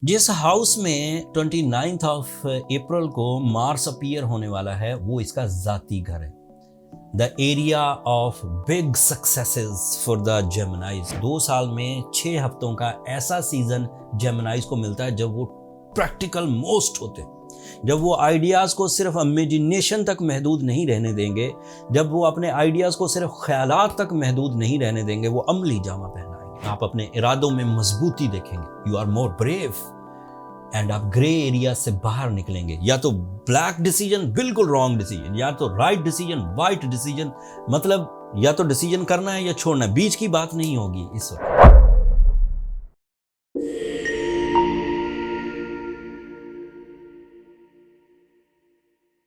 जिस हाउस में 29th of April को मार्स अपीयर होने वाला है वो इसका जाती घर है। The area of big successes for the जेमिनाइज। 2 साल में 6 हफ्तों का ऐसा सीजन जेमिनाइज को मिलता है जब वो प्रैक्टिकल मोस्ट होते हैं, जब वो आइडियाज़ को सिर्फ इमेजिनेशन तक महदूद नहीं रहने देंगे, जब वो अपने आइडियाज़ को सिर्फ ख्यालात तक महदूद नहीं रहने देंगे, वो अमली जामा पहनाएंगे। आप अपने इरादों में मजबूती देखेंगे, you are more brave, and आप ग्रे एरिया से बाहर निकलेंगे। या तो ब्लैक डिसीजन, बिल्कुल रॉन्ग डिसीजन, या तो राइट डिसीजन, वाइट डिसीजन। मतलब या तो डिसीजन करना है या छोड़ना है, बीच की बात नहीं होगी इस वक्त।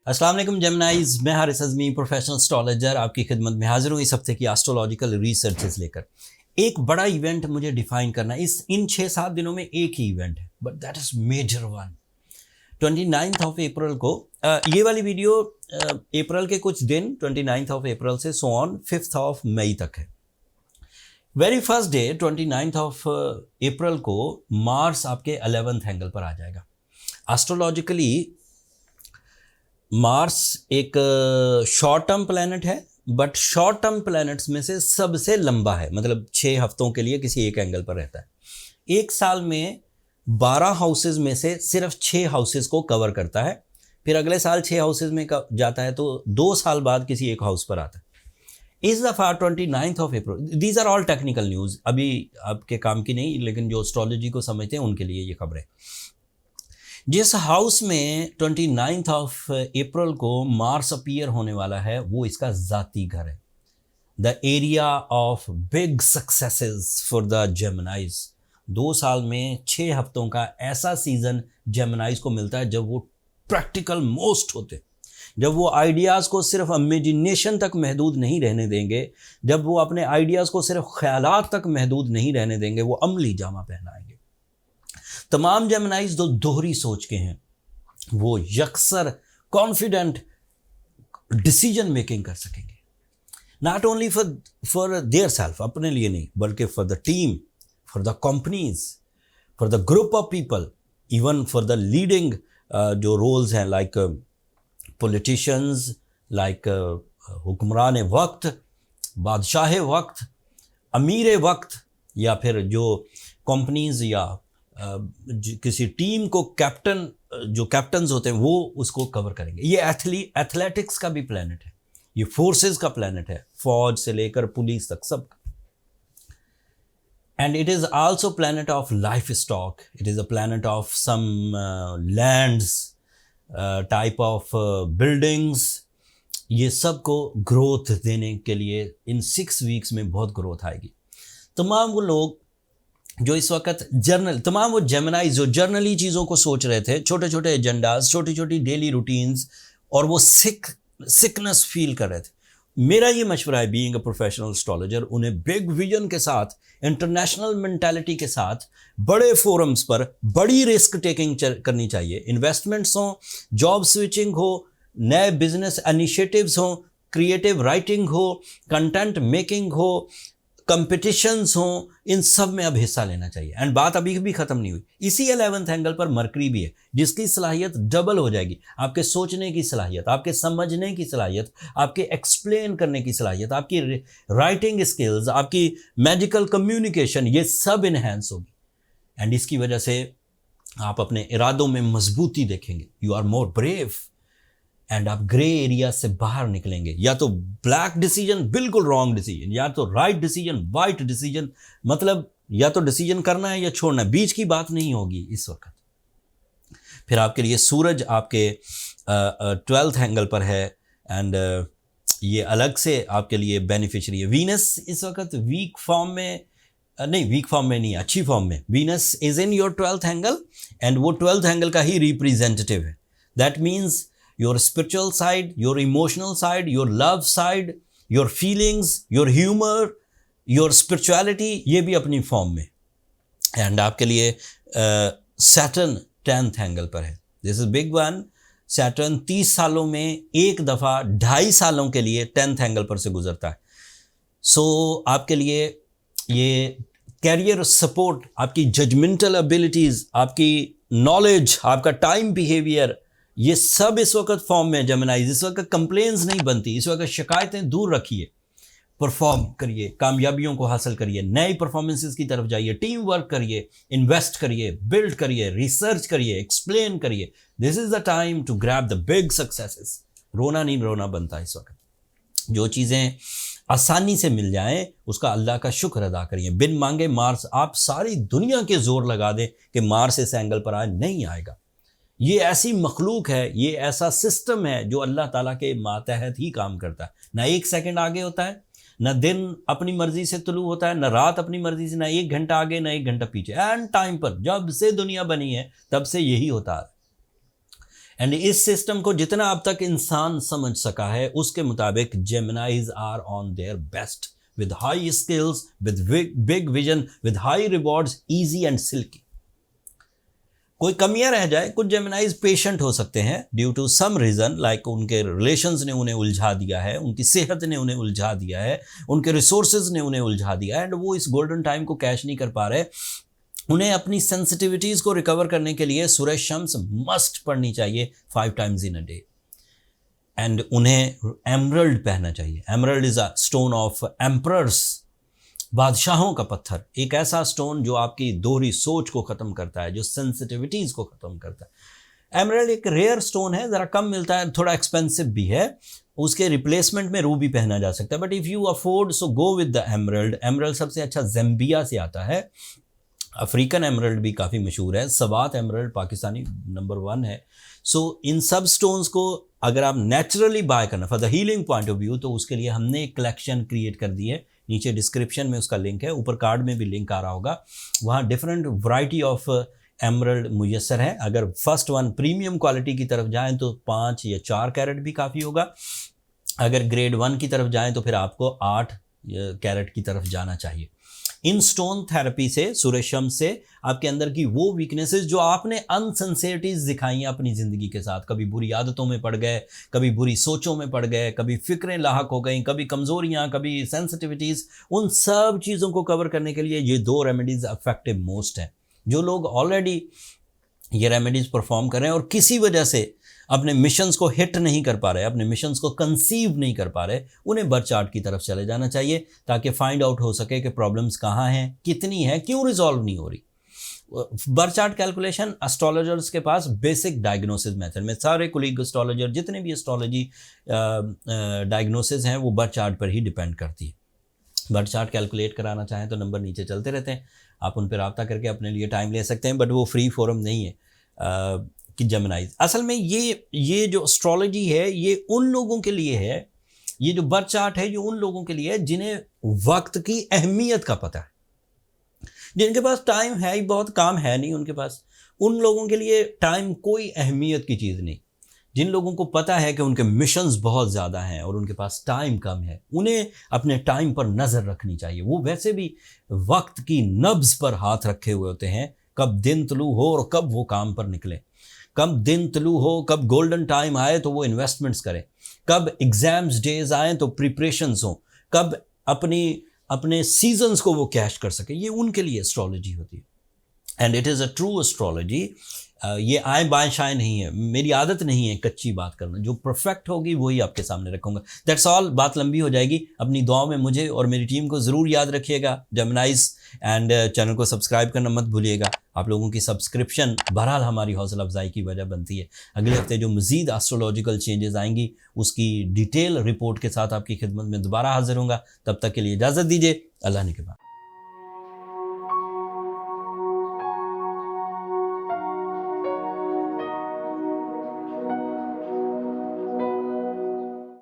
अस्सलाम वालेकुम जेमिनाइज, मैं हारिस अज़मी, प्रोफेशनल एस्ट्रोलॉजर, आपकी खिदमत में हाजिर हूँ इस हफ्ते की एस्ट्रोलॉजिकल रिसर्चेस लेकर। एक बड़ा इवेंट मुझे डिफाइन करना है। इन 6-7 दिनों में एक ही इवेंट है, but that is major one. 29th of April को ये वाली वीडियो अप्रैल के कुछ दिन 29th ऑफ अप्रैल से so on 5th of May तक है। Very first day 29th of April को मार्स आपके 11th एंगल पर आ जाएगा। एस्ट्रोलॉजिकली मार्स एक शॉर्ट टर्म प्लैनेट है, बट शॉर्ट टर्म प्लैनेट्स में से सबसे लंबा है। मतलब 6 हफ्तों के लिए किसी एक एंगल पर रहता है। एक साल में 12 हाउसेज में से सिर्फ 6 हाउसेज को कवर करता है, फिर अगले साल 6 हाउसेज में जाता है, तो 2 साल बाद किसी एक हाउस पर आता है। इस दफ़ा 29th of April, these are all technical news, अभी आपके काम की नहीं, लेकिन जो एस्ट्रोलॉजी को समझते हैं उनके लिए ये खबरें। जिस हाउस में 29th ऑफ अप्रैल को मार्स अपीयर होने वाला है वो इसका जाती घर है। The area of big successes for the जेमिनाइज। 2 साल में 6 हफ्तों का ऐसा सीजन जेमिनाइज को मिलता है जब वो प्रैक्टिकल मोस्ट होते, जब वो आइडियाज़ को सिर्फ इमेजिनेशन तक महदूद नहीं रहने देंगे, जब वो अपने आइडियाज़ को सिर्फ ख्यालात तक महदूद नहीं रहने देंगे, वो अमली जामा पहनाएंगे। तमाम जेमिनाइज जो दोहरी सोच के हैं वो यकसर कॉन्फिडेंट डिसीजन मेकिंग कर सकेंगे, not only for their self, अपने लिए नहीं, बल्कि for the team, for the companies, for the group of people, even for the leading जो रोल्स हैं, लाइक पॉलिटिशियंस, लाइक हुक्मरान वक्त, बादशाह वक्त, अमीर वक्त, या फिर जो कंपनीज या किसी टीम को जो कैप्टन्स होते हैं वो उसको कवर करेंगे। ये एथलेटिक्स का भी प्लेनेट है, ये फोर्सेस का प्लेनेट है, फौज से लेकर पुलिस तक सब। And it is also planet of life stock, it is a planet of some lands, type of buildings. ये सब को ग्रोथ देने के लिए इन 6 वीक्स में बहुत ग्रोथ आएगी। तमाम वो लोग जो इस वक्त तमाम वो जेमिनाइज जो जर्नली चीज़ों को सोच रहे थे, छोटे छोटे एजेंडाज, छोटी छोटी डेली रूटीन्स, और वो सिकनेस फील कर रहे थे, मेरा ये मशवरा है बीइंग अ प्रोफेशनल एस्ट्रोलॉजर, उन्हें बिग विजन के साथ, इंटरनेशनल मेंटालिटी के साथ, बड़े फोरम्स पर बड़ी रिस्क टेकिंग करनी चाहिए। इन्वेस्टमेंट्स हो, जॉब स्विचिंग हो, नए बिजनेस इनिशिएटिव्स हो, क्रिएटिव राइटिंग हो, कंटेंट मेकिंग हो, कंपटीशंस हों, इन सब में अब हिस्सा लेना चाहिए। एंड बात अभी भी ख़त्म नहीं हुई। इसी 11th एंगल पर मरकरी भी है, जिसकी सलाहियत डबल हो जाएगी। आपके सोचने की सलाहियत, आपके समझने की सलाहियत, आपके एक्सप्लेन करने की सलाहियत, आपकी राइटिंग स्किल्स, आपकी मैजिकल कम्युनिकेशन, ये सब इन्हेंस होगी। एंड इसकी वजह से आप अपने इरादों में मजबूती देखेंगे, you are more brave, and आप ग्रे एरिया से बाहर निकलेंगे। या तो ब्लैक डिसीजन, बिल्कुल रॉन्ग डिसीजन, या तो राइट डिसीजन, वाइट डिसीजन। मतलब या तो डिसीजन करना है या छोड़ना है, बीच की बात नहीं होगी इस वक्त। फिर आपके लिए सूरज आपके 12th एंगल पर है, एंड ये अलग से आपके लिए बेनिफिशियरी है। वीनस इस वक्त वीक फॉर्म में नहीं, अच्छी फॉर्म में Venus is in your 12th angle, and वो 12th एंगल का ही रिप्रेजेंटेटिव है। That means your spiritual side, your emotional side, your love side, your feelings, your humor, your spirituality, ये भी अपनी फॉर्म में। एंड आपके लिए सैटर्न 10th एंगल पर है। This is big one. Saturn 30 सालों में एक दफ़ा 2.5 सालों के लिए 10th एंगल पर से गुजरता है। सो आपके लिए ये कैरियर सपोर्ट, आपकी जजमेंटल एबिलिटीज़, आपकी नॉलेज, आपका टाइम बिहेवियर, ये सब इस वक्त फॉर्म में जेमिनाइज। इस वक्त कंप्लेंट्स नहीं बनती, इस वक्त शिकायतें दूर रखिए, परफॉर्म करिए, कामयाबियों को हासिल करिए, नई परफॉर्मेंसेस की तरफ जाइए, टीम वर्क करिए, इन्वेस्ट करिए, बिल्ड करिए, रिसर्च करिए, एक्सप्लेन करिए। This is the time to grab the big successes. रोना नहीं रोना बनता इस वक्त। जो चीज़ें आसानी से मिल जाएं उसका अल्लाह का शुक्र अदा करिए। बिन मांगे मार्स, आप सारी दुनिया के जोर लगा दें कि मार्स इस एंगल पर आए, नहीं आएगा। ये ऐसी मखलूक है, ये ऐसा सिस्टम है जो अल्लाह ताला के मातहत ही काम करता है। ना एक सेकंड आगे होता है, ना दिन अपनी मर्जी से तुलू होता है, ना रात अपनी मर्जी से, ना एक घंटा आगे ना एक घंटा पीछे। एंड टाइम पर जब से दुनिया बनी है तब से यही होता है। एंड इस सिस्टम को जितना अब तक इंसान समझ सका है उसके मुताबिक Geminis are on their best, with high skills, with big vision, with high rewards, easy and silky. कोई कमियां रह जाए, कुछ जेमिनाइज पेशेंट हो सकते हैं due to some reason, like उनके रिलेशंस ने उन्हें उलझा दिया है, उनकी सेहत ने उन्हें उलझा दिया है, उनके रिसोर्सेज ने उन्हें उलझा दिया है, एंड वो इस गोल्डन टाइम को कैश नहीं कर पा रहे। उन्हें अपनी सेंसिटिविटीज़ को रिकवर करने के लिए सूरह शम्स मस्ट पढ़नी चाहिए 5 times in a day। And उन्हें एमरल्ड पहनना चाहिए। Emerald is a stone of emperors, बादशाहों का पत्थर, एक ऐसा स्टोन जो आपकी दोहरी सोच को ख़त्म करता है, जो सेंसिटिविटीज़ को ख़त्म करता है। एमरल्ड एक रेयर स्टोन है, ज़रा कम मिलता है, थोड़ा एक्सपेंसिव भी है। उसके रिप्लेसमेंट में रूबी पहना जा सकता है, but if you afford so go with the emerald. Emerald सबसे अच्छा ज़ैम्बिया से आता है। अफ्रीकन एमरल्ड भी काफ़ी मशहूर है। सवात एमरल्ड पाकिस्तानी नंबर 1 है। सो इन सब स्टोन्स को अगर आप नेचुरली बाय करना for the healing point of view, तो उसके लिए हमने एक कलेक्शन क्रिएट कर दी है। नीचे डिस्क्रिप्शन में उसका लिंक है, ऊपर कार्ड में भी लिंक आ रहा होगा। वहाँ डिफरेंट वैरायटी ऑफ एमरल्ड मुयस्सर है। अगर फर्स्ट वन प्रीमियम क्वालिटी की तरफ जाएँ तो 5 या 4 कैरेट भी काफ़ी होगा। अगर ग्रेड 1 की तरफ जाएँ तो फिर आपको 8 कैरेट की तरफ जाना चाहिए। इन स्टोन थेरेपी से, सूरह शम्स से आपके अंदर की वो वीकनेसेस जो आपने अनसिंसियरिटीज दिखाई हैं अपनी ज़िंदगी के साथ, कभी बुरी आदतों में पड़ गए, कभी बुरी सोचों में पड़ गए, कभी फ़िक्रें लाहक हो गई, कभी कमज़ोरियाँ, कभी सेंसिटिविटीज़, उन सब चीज़ों को कवर करने के लिए ये 2 रेमेडीज़ इफेक्टिव मोस्ट हैं। जो लोग ऑलरेडी ये रेमेडीज़ परफॉर्म कर रहे हैं और किसी वजह से अपने मिशंस को हिट नहीं कर पा रहे, अपने मिशंस को कंसीव नहीं कर पा रहे, उन्हें बर्थ चार्ट की तरफ चले जाना चाहिए ताकि फाइंड आउट हो सके कि प्रॉब्लम्स कहाँ हैं, कितनी हैं, क्यों रिजॉल्व नहीं हो रही। बर्थ चार्ट कैलकुलेशन एस्ट्रोलॉजर्स के पास बेसिक डायग्नोसिस मेथड में, सारे कुलीग एस्ट्रोलॉजर जितने भी एस्ट्रोलॉजी डायग्नोसिस हैं वो बर्थ चार्ट पर ही डिपेंड करती है। बर्थ चार्ट कैलकुलेट कराना चाहें तो नंबर नीचे चलते रहते हैं, आप उन पर रब्ता करके अपने लिए टाइम ले सकते हैं, बट वो फ्री फोरम नहीं है कि जेमिनाइज। असल में ये जो एस्ट्रोलॉजी है ये उन लोगों के लिए है, ये जो बर्थ चार्ट है ये उन लोगों के लिए है जिन्हें वक्त की अहमियत का पता है, जिनके पास टाइम है ही बहुत, काम है नहीं उनके पास। उन लोगों के लिए टाइम कोई अहमियत की चीज़ नहीं। जिन लोगों को पता है कि उनके मिशंस बहुत ज़्यादा हैं और उनके पास टाइम कम है, उन्हें अपने टाइम पर नज़र रखनी चाहिए। वो वैसे भी वक्त की नब्ज़ पर हाथ रखे हुए होते हैं, कब दिन तुलू हो और कब वो काम पर निकले, कब दिन तुलू हो, कब गोल्डन टाइम आए तो वो इन्वेस्टमेंट्स करें, कब एग्ज़ाम्स डेज आएँ तो प्रिपरेशंस हों, कब अपने सीजन्स को वो कैश कर सके। ये उनके लिए एस्ट्रोलॉजी होती है। And it is a true astrology. ये आए बाएं शाएं नहीं है, मेरी आदत नहीं है कच्ची बात करना, जो परफेक्ट होगी वही आपके सामने रखूँगा। That's all. बात लंबी हो जाएगी। अपनी दुआओं में मुझे और मेरी टीम को ज़रूर याद रखिएगा, जेमिनाइज, एंड चैनल को सब्सक्राइब करना मत भूलिएगा। आप लोगों की सब्सक्रिप्शन बहरहाल हमारी हौसला अफजाई की वजह बनती है। अगले हफ्ते जो मज़ीद एस्ट्रोलॉजिकल चेंजेस आएंगी उसकी डिटेल रिपोर्ट के साथ आपकी खिदमत में दोबारा हाजिर होंगे। तब तक के लिए इजाज़त दीजिए। अल्लाह ने के बाद।